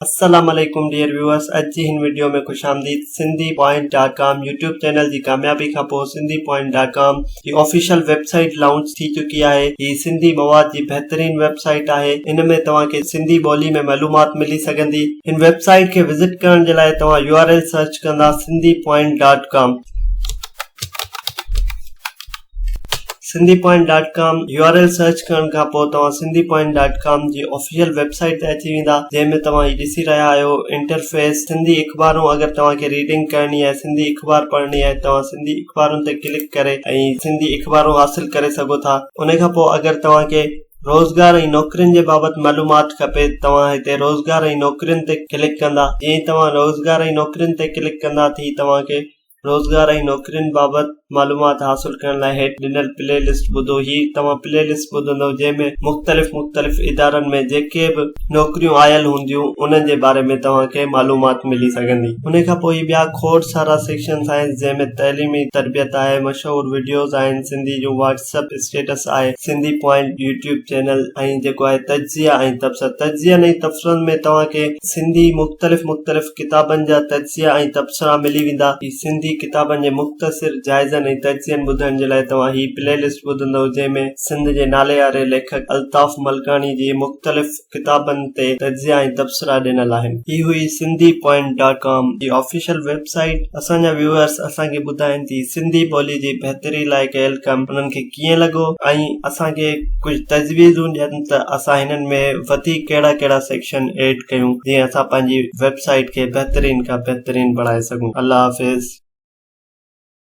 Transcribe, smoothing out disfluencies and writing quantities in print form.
अस्सलामुअलैकुम dear viewers, अज जी हिन वीडियो में खुशामदीद। SindhiPoint.com यूट्यूब चैनल जी कामयाबी खां पोइ SindhiPoint.com जी ऑफिशियल वेबसाइट लॉन्च थी चुकी आहे। ही सिंधी मवाद जी बेहतरीन वेबसाइट आहे। इन में तव्हांखे सिंधी ॿोली में मालूमात मिली सघंदी। इन वेबसाइट खे विज़िट करण जे लाइ तव्हां URL सर्च कंदा SindhiPoint.com। SindhiPoint.com URL सर्च करण खां पोइ तव्हां SindhiPoint.com जी ऑफिशियल वेबसाइट ते अची वेंदा, जंहिंमें तव्हां ही ॾिसी रहिया आहियो इंटरफेस। सिंधी अख़बारूं अगरि तव्हांखे रीडिंग करणी आहे, सिंधी अख़बार पढ़णी आहे, तव्हां सिंधी अख़बारुनि ते क्लिक करे ऐं सिंधी अख़बारूं हासिल करे सघो था। उन खां पोइ अगरि तव्हांखे रोज़गार ऐं नौकरियुनि जे बाबति मालूमात खपे, तव्हां हिते रोज़गार ऐं नौकरियुनि ते क्लिक कंदा। जीअं तव्हां रोज़गार ऐं नौकरियुनि ते क्लिक कंदा थी तव्हांखे रोज़गार ऐं नौकरियुनि बाबति मालूमात हासिल करण लाइ हेठि ॾिनल प्ले लिस्ट ॿुधो। ही तव्हां प्ले लिस्ट ॿुधंदव जंहिंमें मुख़्तलिफ़ इदारनि में जेके बि नौकरियूं आयल हूंदियूं उन्हनि जे बारे में तव्हांखे मालूमात मिली सघंदी। उन खां पोइ ॿिया खोड़ सारा सेक्शन्स आहिनि, जंहिंमें तइलीमी तरबियत आहे, मशहूर वीडियोज़ आहिनि, सिंधी जो व्हाट्सएप स्टेटस आहे, सिंधी पॉइंट यूट्यूब चैनल ऐं जेको आहे तजिया ऐं तबसरा। तजिया ऐं तबसरनि में तव्हांखे सिंधी मुख़्तलिफ़ किताबनि जा तजिया ऐं तबसरा मिली वेंदा। सिंधी किताबनि जे मुख़्तसिर जाइज़नि ऐं तजियनि ॿुधण जे लाइ तव्हां ही प्ले लिस्ट ॿुधंदव, जंहिंमें सिंध जे नाले वारे लेखक अल्ताफ़ मलकानी जी मुख़्तलिफ़ किताबनि ते तजिया ऐं तबसरा ॾिनल आहिनि। ही हुई SindhiPoint.com जी ऑफिशियल वेबसाइट। असांजा व्यूअर्स असांखे ॿुधाइनि थी सिंधी ॿोली जी बहितरी लाइ कयल कमु उन्हनि खे कीअं लॻो ऐं असांखे कुझु तजवीज़ूं ॾियनि त असां हिननि में वधीक कहिड़ा सेक्शन ऐड कयूं, जीअं असां पंहिंजी वेबसाइट खे बहितरीन खां बहितरीन बणाए सघूं। अल्लाह हाफ़िज़।